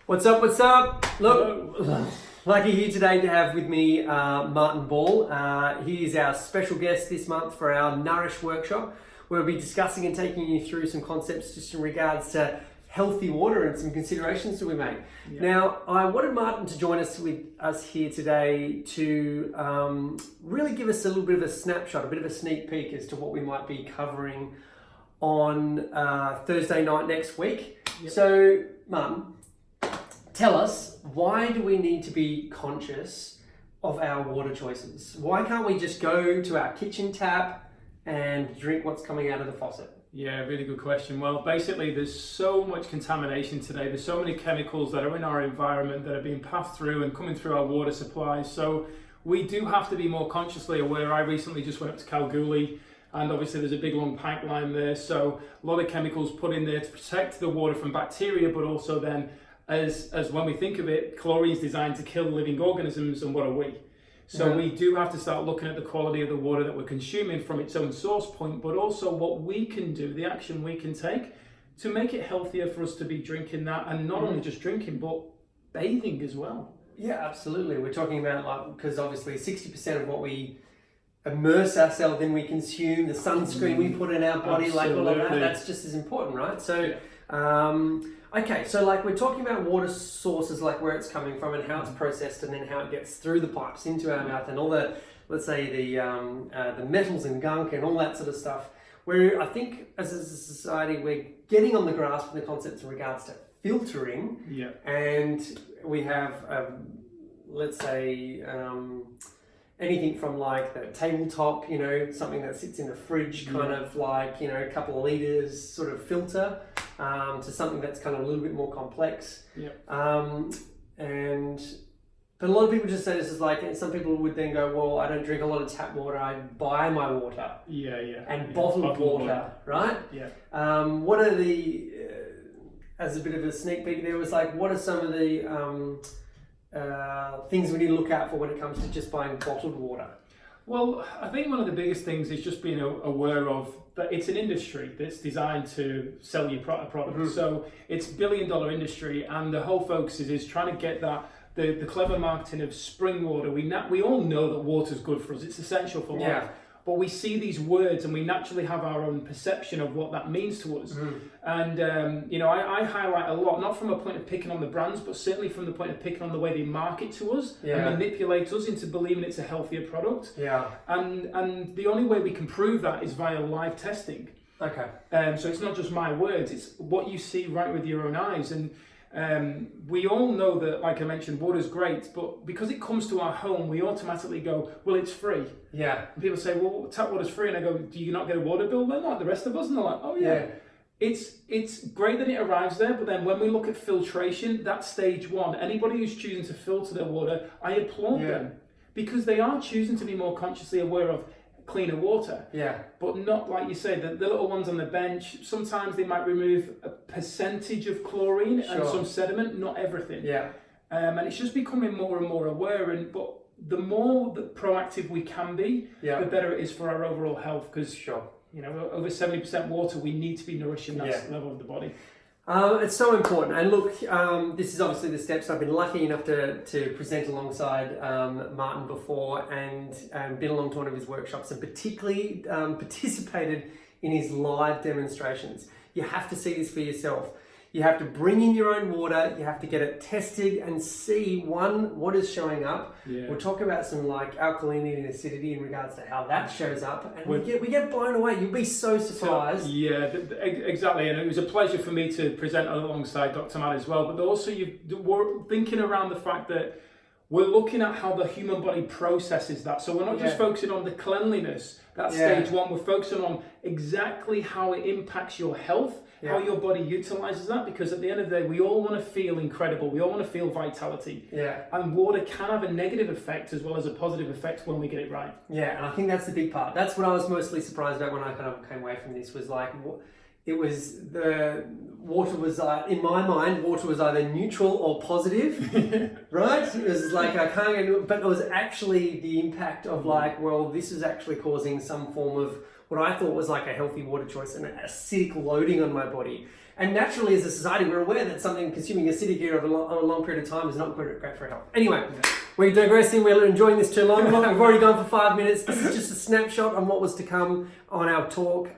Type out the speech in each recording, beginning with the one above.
What's up? What's up? Look, lucky here today to have with me Martin Ball. He is our special guest this month for our Nourish workshop, where we'll be discussing and taking you through some concepts just in regards to healthy water and some considerations that we make. Yeah. Now, I wanted Martin to join us here today to really give us a little bit of a snapshot, a bit of a sneak peek as to what we might be covering on Thursday night next week. Yep. So, Martin, tell us, why do we need to be conscious of our water choices? Why can't we just go to our kitchen tap and drink what's coming out of the faucet? Yeah, really good question. Well, basically, there's so much contamination today. There's so many chemicals that are in our environment that are being passed through and coming through our water supplies. So we do have to be more consciously aware. I recently just went up to Kalgoorlie, and obviously there's a big long pipeline there. So a lot of chemicals put in there to protect the water from bacteria, but also then as when we think of it, chlorine is designed to kill living organisms, and what are we? So we do have to start looking at the quality of the water that we're consuming from its own source point, but also what we can do, the action we can take to make it healthier for us to be drinking that, and not only just drinking, but bathing as well. Yeah, absolutely. We're talking about, because obviously 60% of what we immerse ourselves in, we consume, the sunscreen we put in our body, like all of that, that's just as important, right? So, okay, so like we're talking about water sources, like where it's coming from and how it's processed, and then how it gets through the pipes into our mouth, and all the, let's say, the metals and gunk and all that sort of stuff. Where I think as a society we're getting on the grasp of the concepts in regards to filtering, and we have, let's say, anything from like the tabletop, something that sits in the fridge, kind of like, a couple of litres sort of filter, to something that's kind of a little bit more complex. But a lot of people just say this is like, and some people would then go, well, I don't drink a lot of tap water, I buy my water. And bottled water, right? What are the, as a bit of a sneak peek there, was like, what are some of the things we need to look out for when it comes to just buying bottled water? Well, I think one of the biggest things is just being aware of that it's an industry that's designed to sell you a product. So it's $1 billion industry, and the whole focus is trying to get that, the clever marketing of spring water. We all know that water's good for us, it's essential for life. But we see these words and we naturally have our own perception of what that means to us. And, I highlight a lot, not from a point of picking on the brands, but certainly from the point of picking on the way they market to us and manipulate us into believing it's a healthier product. And the only way we can prove that is via live testing. So it's not just my words, it's what you see right with your own eyes. And we all know that, like I mentioned, water's great, but because it comes to our home, we automatically go, well, it's free. And people say, well, tap water's free, and I go, do you not get a water bill then, like the rest of us? And they're like, oh yeah. It's great that it arrives there, but then when we look at filtration, that's stage one. Anybody who's choosing to filter their water, I applaud them, because they are choosing to be more consciously aware of cleaner water. But not, like you say, the little ones on the bench, sometimes they might remove a percentage of chlorine and some sediment, not everything. And it's just becoming more and more aware, but the more proactive we can be, the better it is for our overall health, because over 70% water, we need to be nourishing that level of the body. It's so important. And look, this is obviously the steps I've been lucky enough to present alongside Martin before, and been along to one of his workshops, and particularly participated in his live demonstrations. You have to see this for yourself. You have to bring in your own water, you have to get it tested and see, what is showing up. We'll talk about some like alkalinity and acidity in regards to how that shows up, and we get blown away. You'll be so surprised. Exactly, and it was a pleasure for me to present alongside Dr. Matt as well, but also we're thinking around the fact that we're looking at how the human body processes that. So we're not just focusing on the cleanliness, that's stage one. We're focusing on exactly how it impacts your health, how your body utilizes that, because at the end of the day, we all want to feel incredible. We all want to feel vitality. And water can have a negative effect as well as a positive effect when we get it right. And I think that's the big part. That's what I was mostly surprised about when I kind of came away from this, was like, it was the water was, in my mind, water was either neutral or positive, right? It was like, I can't get, but it was actually the impact of like, well, this is actually causing some form of what I thought was like a healthy water choice and an acidic loading on my body. And naturally, as a society, we're aware that something consuming acidic here over a long period of time is not great for health. Anyway, we're digressing. We're enjoying this too long. We've already gone for 5 minutes. This is just a snapshot on what was to come on our talk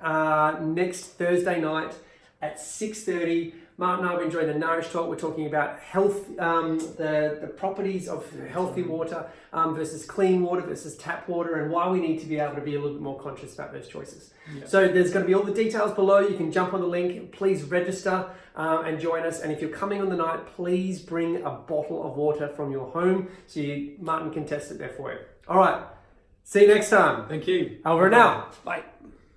next Thursday night at 6:30. Martin and I have been enjoying the Nourish talk. We're talking about health, the properties of healthy water versus clean water versus tap water, and why we need to be able to be a little bit more conscious about those choices. Yeah. So there's going to be all the details below. You can jump on the link. Please register and join us. And if you're coming on the night, please bring a bottle of water from your home so Martin can test it there for you. All right. See you next time. Thank you. Over and out. Bye.